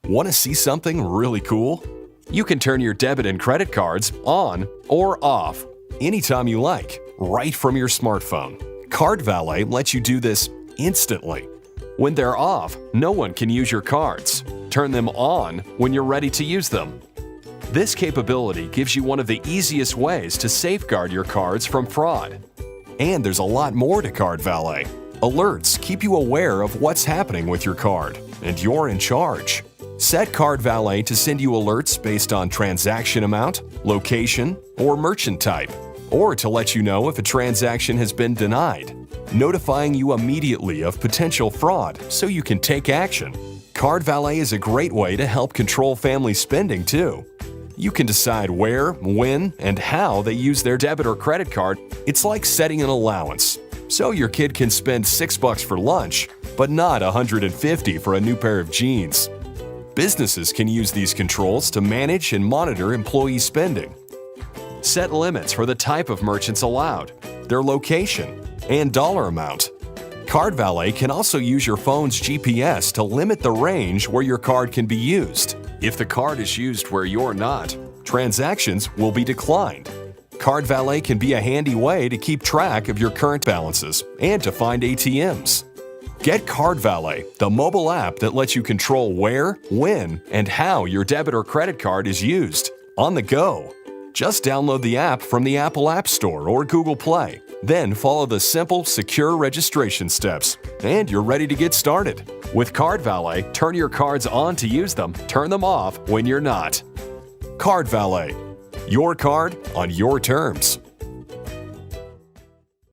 Want to see something really cool? You can turn your debit and credit cards on or off anytime you like, right from your smartphone. CardValet lets you do this instantly. When they're off, no one can use your cards. Turn them on when you're ready to use them. This capability gives you one of the easiest ways to safeguard your cards from fraud. And there's a lot more to CardValet. Alerts keep you aware of what's happening with your card, and you're in charge. Set CardValet to send you alerts based on transaction amount, location, or merchant type, or to let you know if a transaction has been denied, notifying you immediately of potential fraud so you can take action. CardValet is a great way to help control family spending too. You can decide where, when, and how they use their debit or credit card. It's like setting an allowance, so your kid can spend $6 for lunch, but not $150 for a new pair of jeans. Businesses can use these controls to manage and monitor employee spending. Set limits for the type of merchants allowed, their location, and dollar amount. CardValet can also use your phone's GPS to limit the range where your card can be used. If the card is used where you're not, transactions will be declined. CardValet can be a handy way to keep track of your current balances and to find ATMs. Get CardValet, the mobile app that lets you control where, when, and how your debit or credit card is used on the go. Just download the app from the Apple App Store or Google Play. Then follow the simple, secure registration steps, and you're ready to get started. With CardValet, turn your cards on to use them, turn them off when you're not. CardValet. Your card on your terms.